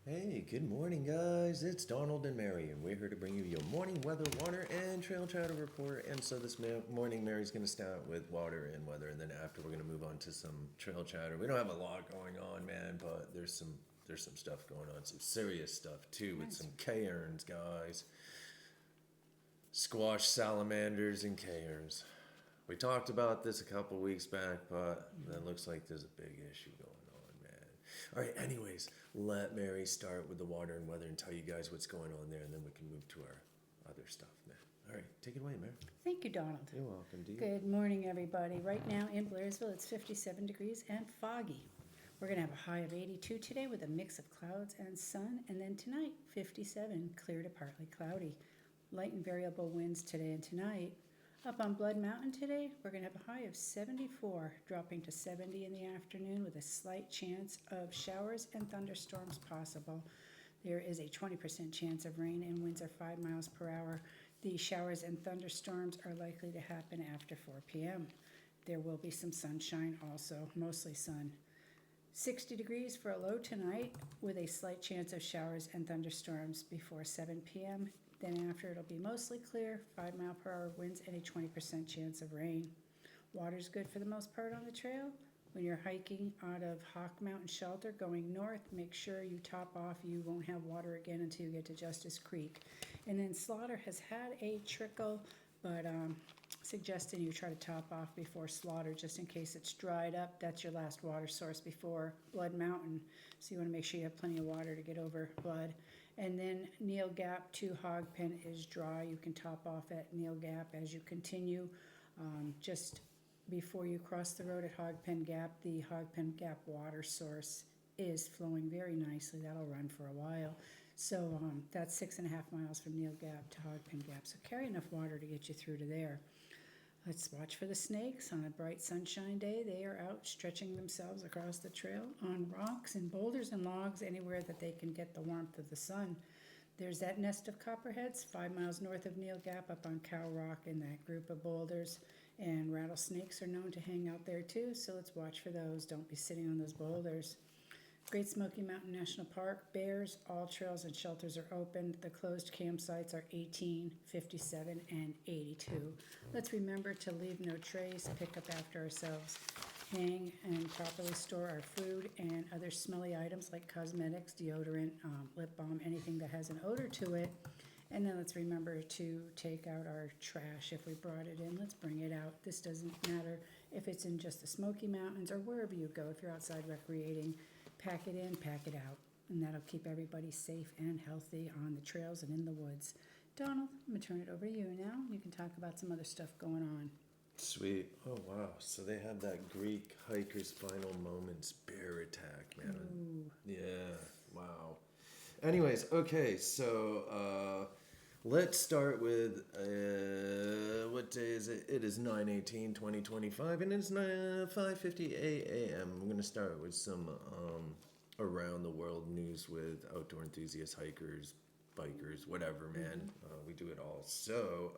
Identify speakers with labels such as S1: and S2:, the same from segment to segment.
S1: Hey, good morning, guys. It's Donald and Mary, and we're here to bring you your morning weather, water, and trail chatter report. And so this morning, Mary's going to start with water and weather, and then after we're going to move on to some trail chatter. We don't have a lot going on, man, but there's some stuff going on, some serious stuff too, with
S2: Nice.
S1: some cairns, guys. Squash salamanders and cairns. We talked about this a couple weeks back, but that looks like there's a big issue going on, man. All right, anyways, let Mary start with the water and weather and tell you guys what's going on there, and then we can move to our other stuff, man. All right, take it away, Mary.
S2: Thank you, Donald.
S1: You're welcome, dear.
S2: Good morning, everybody. Right now in Blairsville, it's 57 degrees and foggy. We're going to have a high of 82 today with a mix of clouds and sun, and then tonight, 57, clear to partly cloudy. Light and variable winds today and tonight. Up on Blood Mountain today, we're going to have a high of 74, dropping to 70 in the afternoon with a slight chance of showers and thunderstorms possible. There is a 20% chance of rain and winds are 5 miles per hour. The showers and thunderstorms are likely to happen after 4 p.m. There will be some sunshine also, mostly sun. 60 degrees for a low tonight with a slight chance of showers and thunderstorms before 7 p.m. Then after it'll be mostly clear, 5 mile per hour winds and a 20% chance of rain. Water's good for the most part on the trail. When you're hiking out of Hawk Mountain Shelter going north, make sure you top off. You won't have water again until you get to Justice Creek. And then Slaughter has had a trickle, but suggesting you try to top off before Slaughter just in case it's dried up. That's your last water source before Blood Mountain. So you want to make sure you have plenty of water to get over Blood. And then Neil Gap to Hog Pen is dry. You can top off at Neil Gap as you continue. Just before you cross the road at Hog Pen Gap, the Hog Pen Gap water source is flowing very nicely. That'll run for a while. So that's 6.5 miles from Neil Gap to Hog Pen Gap. So carry enough water to get you through to there. Let's watch for the snakes on a bright sunshine day. They are out stretching themselves across the trail on rocks and boulders and logs, anywhere that they can get the warmth of the sun. There's that nest of copperheads 5 miles north of Neil Gap up on Cow Rock in that group of boulders. And rattlesnakes are known to hang out there too, so let's watch for those. Don't be sitting on those boulders. Great Smoky Mountain National Park, bears, all trails and shelters are open. The closed campsites are 18, 57, and 82. Let's remember to leave no trace, pick up after ourselves, hang and properly store our food and other smelly items like cosmetics, deodorant, lip balm, anything that has an odor to it. And then let's remember to take out our trash. If we brought it in, let's bring it out. This doesn't matter if it's in just the Smoky Mountains or wherever you go. If you're outside recreating, pack it in, pack it out. And that'll keep everybody safe and healthy on the trails and in the woods. Donald, I'm going to turn it over to you now. You can talk about some other stuff going on.
S1: Sweet. Oh, wow. So they had that Greek hiker's final moments bear attack, man.
S2: Ooh.
S1: Yeah, wow. Anyways, okay, so let's start with what day is it? It is 9/18/2025, and it's 5:58 a.m. I'm going to start with some around the world news with outdoor enthusiasts, hikers, bikers, whatever, man. We do it all. So,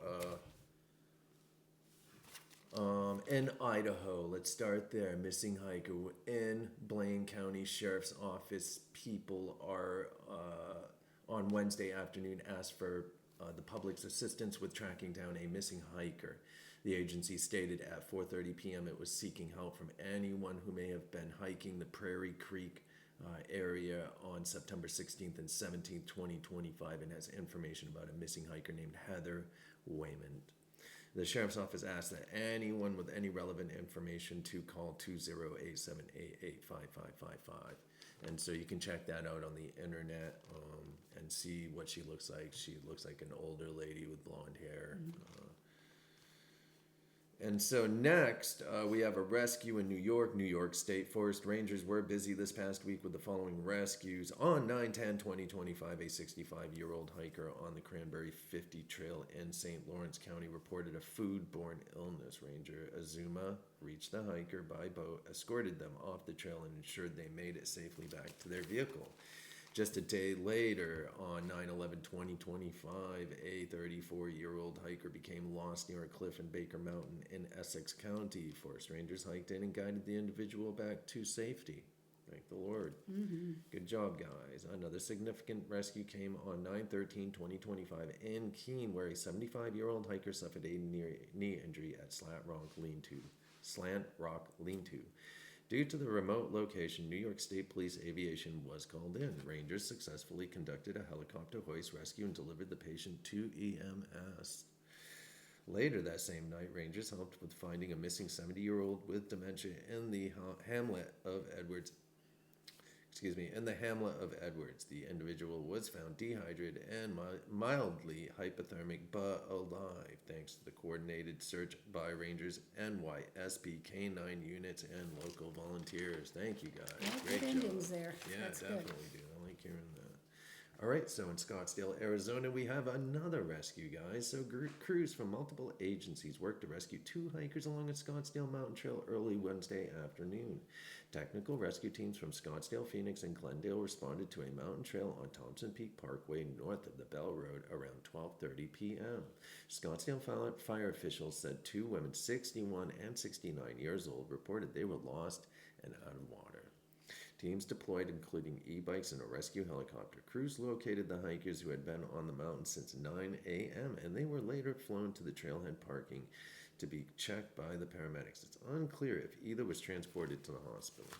S1: in Idaho, let's start there. Missing hiker in Blaine County Sheriff's Office. People are on Wednesday afternoon asked for the public's assistance with tracking down a missing hiker. The agency stated at 4:30 p.m. it was seeking help from anyone who may have been hiking the Prairie Creek area on September 16th and 17th, 2025, and has information about a missing hiker named Heather Wayman. The Sheriff's Office asked that anyone with any relevant information to call 208-788-5555. And so you can check that out on the internet and see what she looks like. She looks like an older lady with blonde hair. And so next, we have a rescue in New York. New York State Forest Rangers were busy this past week with the following rescues. On 9/10/2025, a 65-year-old hiker on the Cranberry 50 Trail in St. Lawrence County reported a foodborne illness. Ranger Azuma reached the hiker by boat, escorted them off the trail, and ensured they made it safely back to their vehicle. Just a day later, on 9/11/2025, a 34-year-old hiker became lost near a cliff in Baker Mountain in Essex County. Forest rangers hiked in and guided the individual back to safety. Thank the Lord. Good job, guys. Another significant rescue came on 9/13/2025 in Keene, where a 75-year-old hiker suffered a knee injury at Slant Rock Lean-To. Due to the remote location, New York State Police Aviation was called in. Rangers successfully conducted a helicopter hoist rescue and delivered the patient to EMS. Later that same night, Rangers helped with finding a missing 70-year-old with dementia in the hamlet of Edwards. In the hamlet of Edwards. The individual was found dehydrated and mildly hypothermic but alive, thanks to the coordinated search by Rangers, NYSP, K9 units, and local volunteers. Thank you, guys.
S2: Great
S1: job.
S2: endings there.
S1: Yeah,
S2: That's
S1: definitely do. I like hearing that. All right, so in Scottsdale, Arizona, we have another rescue, guys. So crews from multiple agencies worked to rescue 2 hikers along a Scottsdale Mountain Trail early Wednesday afternoon. Technical rescue teams from Scottsdale, Phoenix, and Glendale responded to a mountain trail on Thompson Peak Parkway north of the Bell Road around 12:30 p.m. Scottsdale fire officials said 2 women, 61 and 69 years old, reported they were lost and out of water. Teams deployed, including e-bikes and a rescue helicopter. Crews located the hikers who had been on the mountain since 9 a.m., and they were later flown to the trailhead parking to be checked by the paramedics. It's unclear if either was transported to the hospital.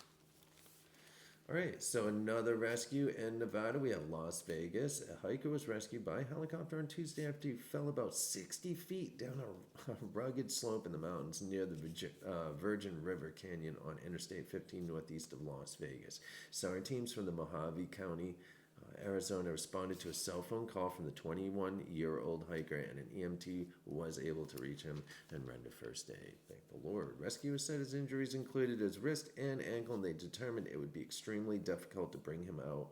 S1: All right, so another rescue in Nevada. We have Las Vegas. A hiker was rescued by helicopter on Tuesday after he fell about 60 feet down a rugged slope in the mountains near the Virgin River Canyon on Interstate 15 northeast of Las Vegas. SAR teams from the Mojave County, Arizona responded to a cell phone call from the 21-year-old hiker, and an EMT was able to reach him and render first aid. Thank the Lord. Rescuers said his injuries included his wrist and ankle, and they determined it would be extremely difficult to bring him out.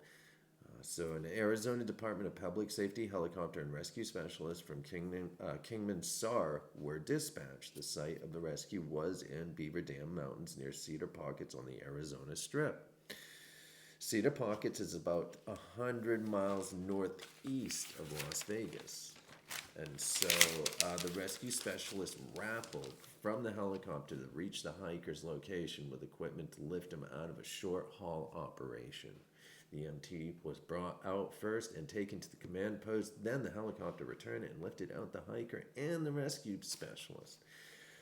S1: So an Arizona Department of Public Safety helicopter and rescue specialists from Kingman SAR were dispatched. The site of the rescue was in Beaver Dam Mountains near Cedar Pockets on the Arizona Strip. Cedar Pockets is about 100 miles northeast of Las Vegas. And so the rescue specialist rappelled from the helicopter to reach the hiker's location with equipment to lift him out of a short haul operation. The EMT was brought out first and taken to the command post. Then the helicopter returned and lifted out the hiker and the rescue specialist.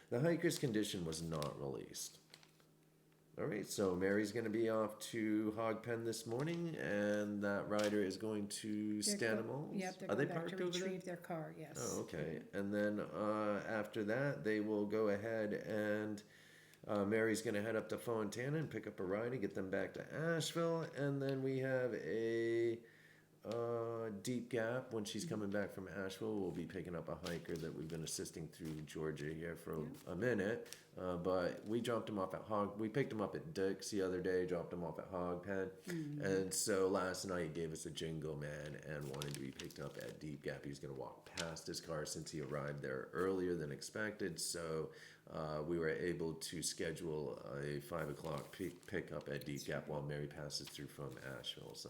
S1: The hiker's condition was not released. All right, so Mary's going to be off to Hog Pen this morning, and that rider is going to Stanimals.
S2: Yep, they're
S1: Are they
S2: going back
S1: parked
S2: to
S1: over there?
S2: retrieve their car, yes.
S1: Oh, okay. And then after that, they will go ahead and Mary's going to head up to Fontana and pick up a ride and get them back to Asheville. And then we have a Deep Gap. When she's coming back from Asheville, we'll be picking up a hiker that we've been assisting through Georgia here for a minute. But we dropped him off at we picked him up at Dick's the other day, dropped him off at Hog Pen. And so last night he gave us a jingle, man, and wanted to be picked up at Deep Gap. He was going to walk past his car since he arrived there earlier than expected. So we were able to schedule a 5 o'clock pickup at Deep Gap while Mary passes through from Asheville. So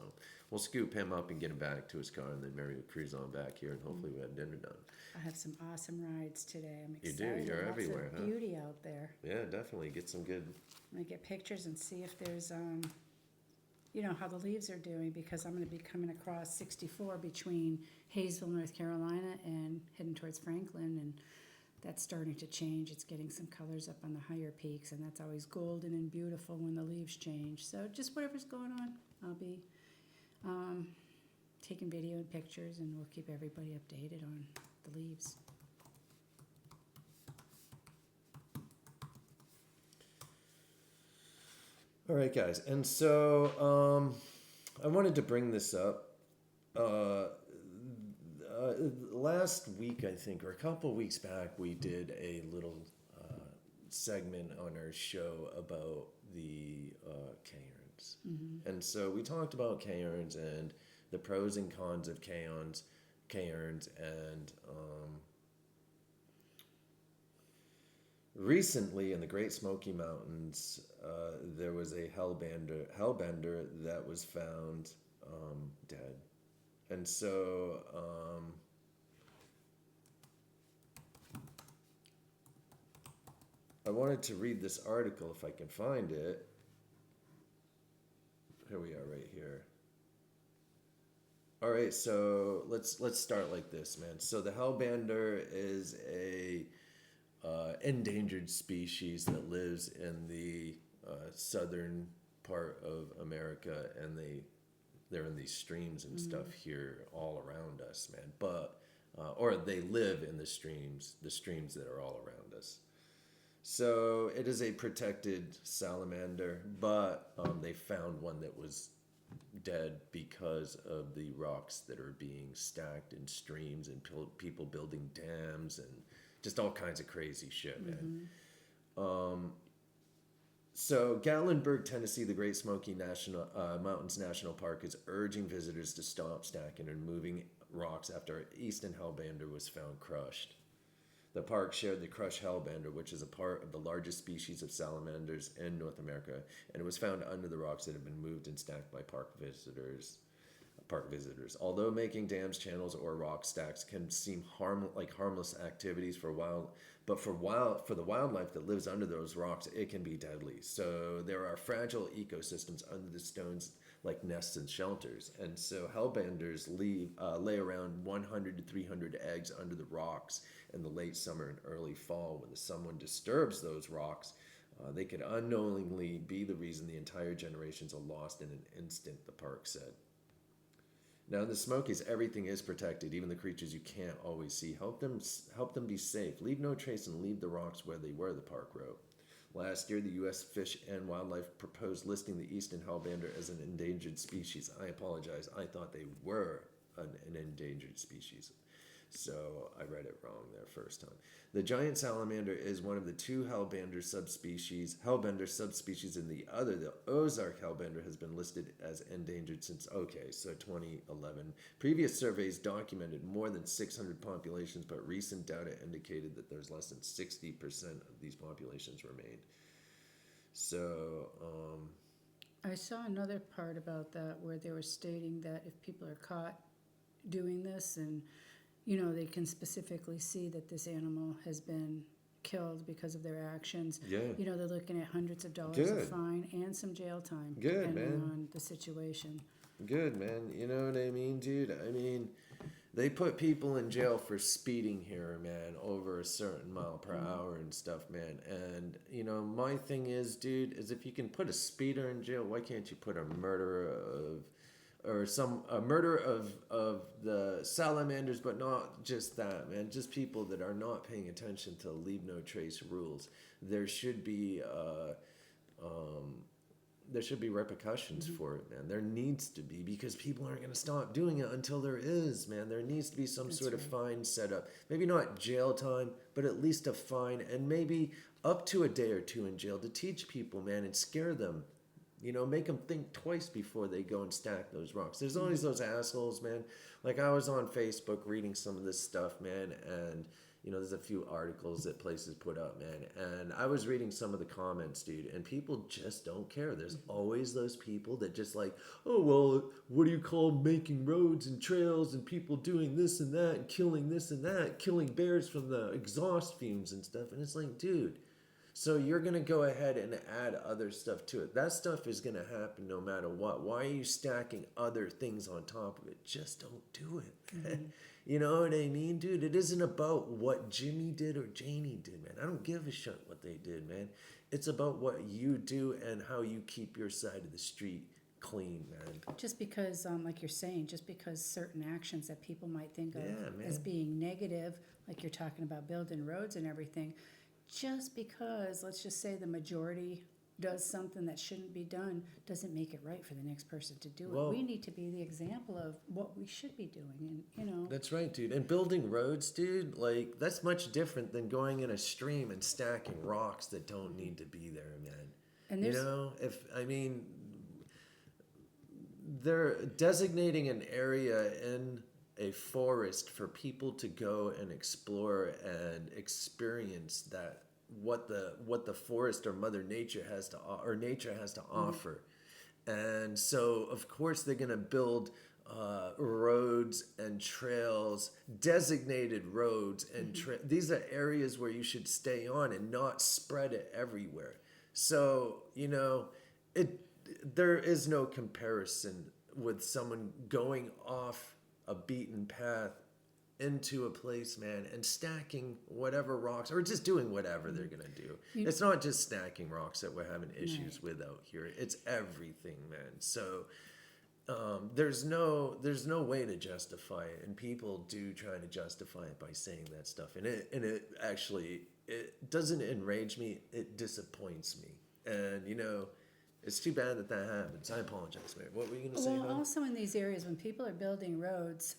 S1: we'll scoop him up and get him back to his car, and then Mary will cruise on back here, and hopefully we have dinner done.
S2: I have some awesome rides today. I'm
S1: You
S2: excited.
S1: do. You're everywhere,
S2: Lots of
S1: huh?
S2: beauty out there.
S1: Yeah, definitely. Get some good.
S2: I'm gonna get pictures and see if there's, how the leaves are doing, because I'm gonna be coming across 64 between Hayesville, North Carolina, and heading towards Franklin, and that's starting to change. It's getting some colors up on the higher peaks, and that's always golden and beautiful when the leaves change. So just whatever's going on, I'll be taking video and pictures, and we'll keep everybody updated on the leaves.
S1: All right, guys. And so I wanted to bring this up. Last week, I think, or a couple of weeks back, we did a little segment on our show about the cairns. And so we talked about cairns and the pros and cons of cairns, and recently in the Great Smoky Mountains, there was a hellbender that was found dead. And so I wanted to read this article if I can find it. here we are right here. All right, so let's start like this, man. So the hellbender is a endangered species that lives in the southern part of America, and they're in these streams and stuff here all around us, man. But or they live in the streams that are all around us. So it is a protected salamander, but they found one that was dead because of the rocks that are being stacked in streams and people building dams and just all kinds of crazy shit, man. So Gatlinburg, Tennessee, the Great Smoky Mountains National Park is urging visitors to stop stacking and moving rocks after an eastern hellbender was found crushed. The park shared the crushed hellbender, which is a part of the largest species of salamanders in North America, and it was found under the rocks that have been moved and stacked by park visitors. Although making dams, channels, or rock stacks can seem harmless activities for the wildlife that lives under those rocks, it can be deadly. So there are fragile ecosystems under the stones, like nests and shelters. And so hellbenders lay around 100 to 300 eggs under the rocks in the late summer and early fall. When someone disturbs those rocks, they could unknowingly be the reason the entire generations are lost in an instant, the park said. Now in the Smokies, everything is protected, even the creatures you can't always see. Help them be safe. Leave no trace and leave the rocks where they were, the park wrote. Last year, the U.S. Fish and Wildlife proposed listing the eastern hellbender as an endangered species. I apologize. I thought they were an endangered species. So I read it wrong there first time. The giant salamander is one of the two hellbender subspecies in the other. The Ozark hellbender has been listed as endangered since, 2011. Previous surveys documented more than 600 populations, but recent data indicated that there's less than 60% of these populations remain. So,
S2: I saw another part about that where they were stating that if people are caught doing this and they can specifically see that this animal has been killed because of their actions.
S1: Yeah.
S2: They're looking at hundreds of dollars of fine and some jail time, depending on the situation.
S1: Good, man. You know what I mean, dude? I mean, they put people in jail for speeding here, man, over a certain mile per hour and stuff, man. And, my thing is, dude, is if you can put a speeder in jail, why can't you put a murderer of the salamanders, but not just that, man. Just people that are not paying attention to leave no trace rules. There should be repercussions for it, man. There needs to be, because people aren't going to stop doing it until there is, man. There needs to be some sort of fine set up. Maybe not jail time, but at least a fine, and maybe up to a day or two in jail to teach people, man, and scare them. Make them think twice before they go and stack those rocks. There's always those assholes, man. Like, I was on Facebook reading some of this stuff, man, and, there's a few articles that places put up, man, and I was reading some of the comments, dude, and people just don't care. There's always those people that just like, oh, well, what do you call making roads and trails and people doing this and that and killing this and that, killing bears from the exhaust fumes and stuff, and it's like, dude, so you're going to go ahead and add other stuff to it. That stuff is going to happen no matter what. Why are you stacking other things on top of it? Just don't do it, man. You know what I mean, dude? It isn't about what Jimmy did or Janie did, man. I don't give a shit what they did, man. It's about what you do and how you keep your side of the street clean, man.
S2: Just because, like you're saying, just because certain actions that people might think of as being negative, like you're talking about building roads and everything, just because, let's just say the majority does something that shouldn't be done, doesn't make it right for the next person to do it. We need to be the example of what we should be doing, and
S1: That's right, dude. And building roads, dude, like, that's much different than going in a stream and stacking rocks that don't need to be there, man. And they're designating an area in a forest for people to go and explore and experience that what the forest or Mother Nature has to offer. And so of course they're going to build roads and trails, designated roads and these are areas where you should stay on and not spread it everywhere. So there is no comparison with someone going off a beaten path into a place, man, and stacking whatever rocks or just doing whatever they're gonna do. It's not just stacking rocks that we're having issues with out here. It's everything, man. So there's no way to justify it, and people do try to justify it by saying that stuff, and it actually, it doesn't enrage me, it disappoints me. And it's too bad that happens. I apologize, man. What were you gonna say?
S2: Well, also in these areas, when people are building roads,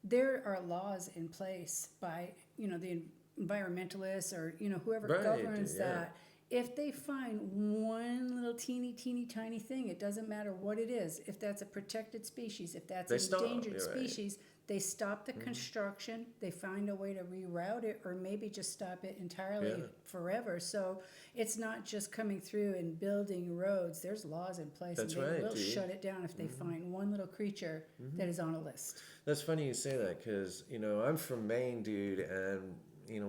S2: there are laws in place by, the environmentalists or, whoever
S1: Right,
S2: governs
S1: yeah.
S2: that. If they find one little teeny tiny thing, it doesn't matter what it is. If that's a protected species, if that's
S1: They
S2: an
S1: stop,
S2: endangered
S1: you're right.
S2: species, they stop the construction, they find a way to reroute it, or maybe just stop it entirely
S1: Yeah.
S2: forever. So it's not just coming through and building roads. There's laws in place,
S1: That's
S2: and they
S1: right,
S2: will
S1: dude.
S2: shut it down if they find one little creature that is on a list.
S1: That's funny you say that, because I'm from Maine, dude, and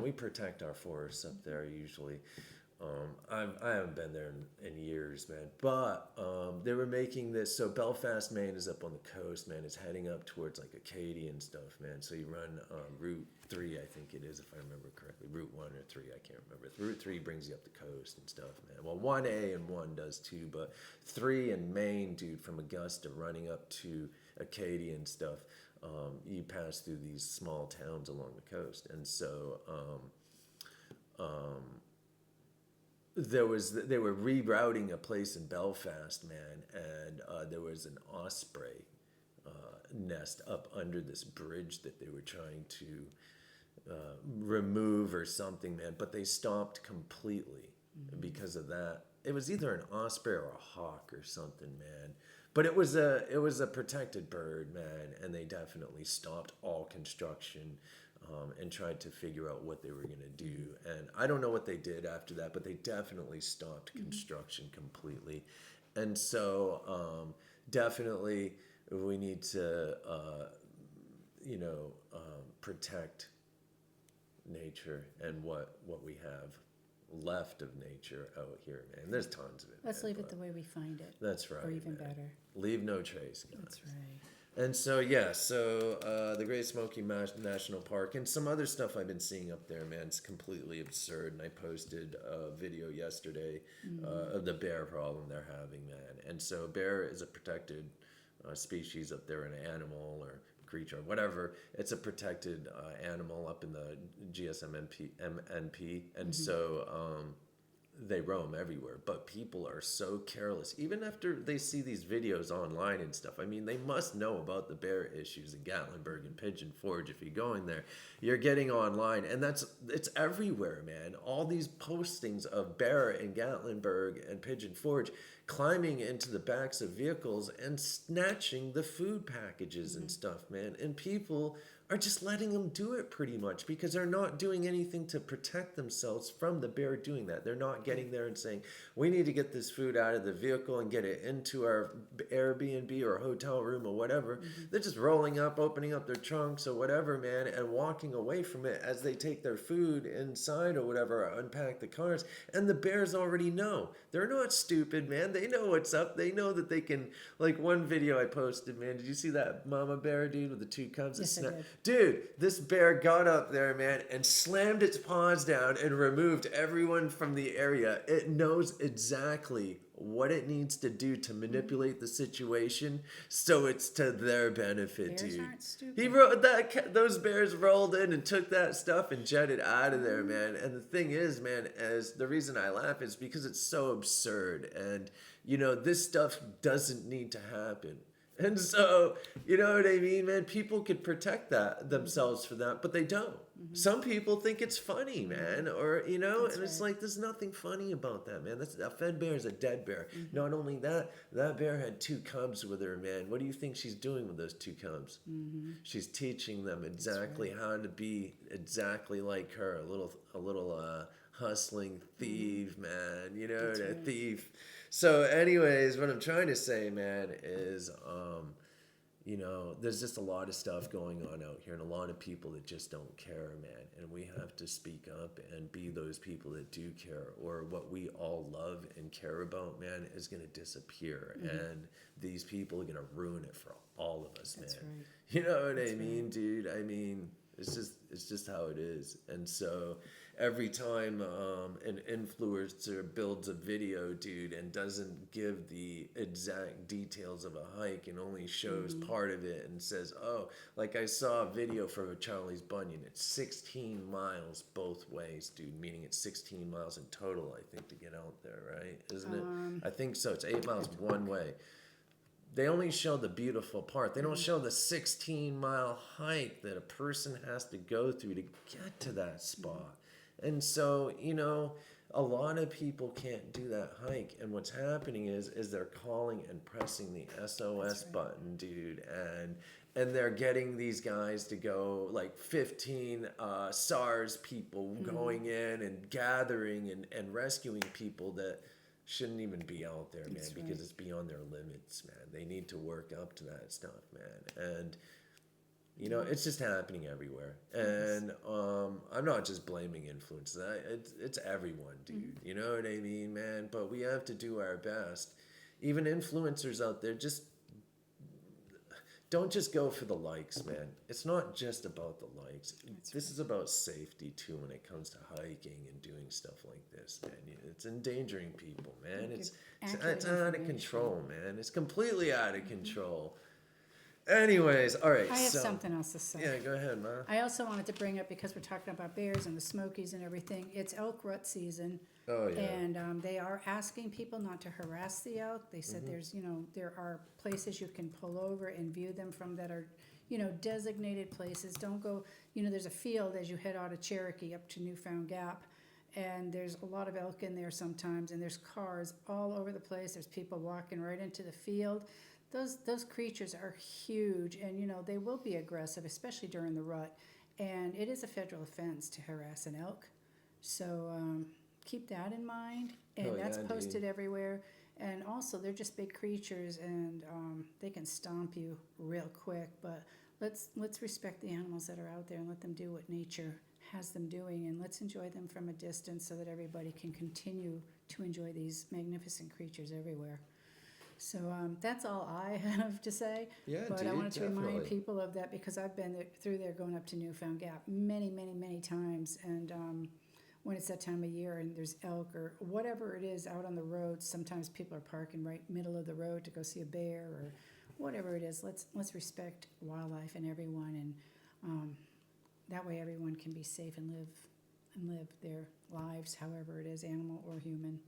S1: we protect our forests up there usually. I haven't been there in years, man. But they were making this. So Belfast, Maine is up on the coast, man. It's heading up towards like Acadia and stuff, man. So you run Route 3, I think it is, if I remember correctly. Route 1 or 3, I can't remember. Route 3 brings you up the coast and stuff, man. Well, 1A and 1 does too, but 3 in Maine, dude, from Augusta running up to Acadia and stuff, you pass through these small towns along the coast. And so they were rerouting a place in Belfast, man, and there was an osprey nest up under this bridge that they were trying to remove or something, man. But they stopped completely because of that. It was either an osprey or a hawk or something, man. But it was a protected bird, man, and they definitely stopped all construction. And tried to figure out what they were going to do. And I don't know what they did after that, but they definitely stopped construction completely. And so definitely we need to, protect nature and what we have left of nature out here, man. There's tons of it.
S2: Let's
S1: man,
S2: leave it the way we find it.
S1: That's right.
S2: Or even
S1: man.
S2: better.
S1: Leave no trace, guys.
S2: That's right.
S1: And so, the Great Smoky National Park and some other stuff I've been seeing up there, man, it's completely absurd. And I posted a video yesterday of the bear problem they're having, man. And so bear is a protected species up there, an animal or creature, whatever. It's a protected animal up in the gsmnp. And so they roam everywhere, but people are so careless. Even after they see these videos online and stuff, I mean, they must know about the bear issues in Gatlinburg and Pigeon Forge. If you're going there, you're getting online, and it's everywhere, man. All these postings of bear in Gatlinburg and Pigeon Forge climbing into the backs of vehicles and snatching the food packages and stuff, man. And people are just letting them do it pretty much because they're not doing anything to protect themselves from the bear doing that. They're not getting there and saying, we need to get this food out of the vehicle and get it into our Airbnb or hotel room or whatever. They're just rolling up, opening up their trunks or whatever, man, and walking away from it as they take their food inside or whatever, or unpack the cars. And the bears already know. They're not stupid, man. They know what's up. They know that they can, like one video I posted, man. Did you see that mama bear, dude, with the two cubs?
S2: Yes, I did.
S1: Dude, this bear got up there, man, and slammed its paws down and removed everyone from the area. It knows exactly what it needs to do to manipulate the situation so it's to their benefit,
S2: Bears
S1: dude.
S2: aren't stupid.
S1: He wrote that those bears rolled in and took that stuff and jetted out of there, man. And the thing is, man, as the reason I laugh is because it's so absurd, and this stuff doesn't need to happen. And so, you know what I mean, man? People could protect themselves for that, but they don't. Some people think it's funny, man, or,
S2: That's
S1: and it's
S2: right.
S1: like, there's nothing funny about that, man. A fed bear is a dead bear. Not only that bear had 2 cubs with her, man. What do you think she's doing with those 2 cubs? She's teaching them exactly how to be exactly like her, a little hustling thief, man,
S2: That's
S1: a thief. So anyways, what I'm trying to say, man, is, you know, there's just a lot of stuff going on out here and a lot of people that just don't care, man. And we have to speak up and be those people that do care, or what we all love and care about, man, is going to disappear. And these people are going to ruin it for all of us,
S2: That's
S1: man.
S2: right.
S1: You know what
S2: That's
S1: I mean, dude? I mean, it's just how it is. And so every time an influencer builds a video, dude, and doesn't give the exact details of a hike and only shows part of it and says, oh, like I saw a video for Charlie's Bunyan. It's 16 miles both ways, dude, meaning it's 16 miles in total, I think, to get out there, right? Isn't it? I think so. It's 8 miles one way. They only show the beautiful part. They don't show the 16-mile hike that a person has to go through to get to that spot. And so, you know, a lot of people can't do that hike. And what's happening is they're calling and pressing the SOS button, dude. And they're getting these guys to go, like 15 SARS people going in and gathering and rescuing people that shouldn't even be out there, man, because it's beyond their limits, man. They need to work up to that stuff, man. And, you know, it's just happening everywhere. And I'm not just blaming influencers. It's everyone, dude. You know what I mean, man? But we have to do our best. Even influencers out there, just don't just go for the likes, man. It's not just about the likes. This is about safety, too, when it comes to hiking and doing stuff like this, man. It's endangering people, man. It's out of control, man. It's completely out of control. Anyways, all right.
S2: I have something else to say.
S1: Yeah, go ahead, man.
S2: I also wanted to bring up, because we're talking about bears and the Smokies and everything, it's elk rut season.
S1: Oh, yeah.
S2: And they are asking people not to harass the elk. They said there's, you know, there are places you can pull over and view them from that are, you know, designated places. Don't go, you know, there's a field as you head out of Cherokee up to Newfound Gap. And there's a lot of elk in there sometimes, and there's cars all over the place. There's people walking right into the field. Those creatures are huge, and you know they will be aggressive, especially during the rut. And it is a federal offense to harass an elk, so keep that in mind. And that's posted everywhere. And also, they're just big creatures, and they can stomp you real quick. But let's respect the animals that are out there and let them do what nature has them doing, and let's enjoy them from a distance so that everybody can continue to enjoy these magnificent creatures everywhere. So that's all I have to say.
S1: Yeah,
S2: but
S1: dude,
S2: I wanted to remind
S1: definitely.
S2: people of that, because I've been through there going up to Newfound Gap many, many, many times. And when it's that time of year and there's elk or whatever it is out on the road, sometimes people are parking right middle of the road to go see a bear or whatever it is. Let's respect wildlife and everyone, and that way everyone can be safe and live their lives, however it is, animal or human.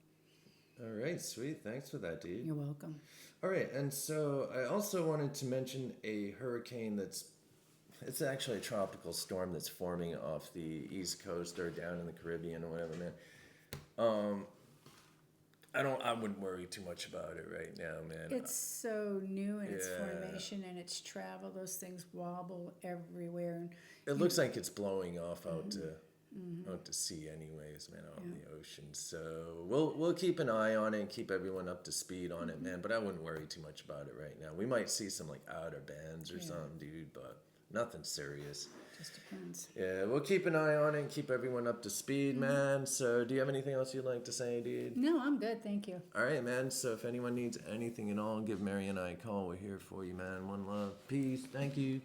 S1: All right, sweet. Thanks for that, dude.
S2: You're welcome.
S1: All right, and so I also wanted to mention a hurricane it's actually a tropical storm that's forming off the East Coast or down in the Caribbean or whatever, man. I wouldn't worry too much about it right now, man.
S2: It's so new in its
S1: Yeah.
S2: formation and its travel. Those things wobble everywhere. And
S1: It looks like it's blowing off out to sea anyways, man, out in the ocean. So we'll keep an eye on it and keep everyone up to speed on it, man. But I wouldn't worry too much about it right now. We might see some like outer bands or something, dude, but nothing serious.
S2: just depends.
S1: Yeah, we'll keep an eye on it and keep everyone up to speed, man. So do you have anything else you'd like to say, dude?
S2: No, I'm good. Thank you.
S1: All right, man. So if anyone needs anything at all, give Mary and I a call. We're here for you, man. One love. Peace. Thank you.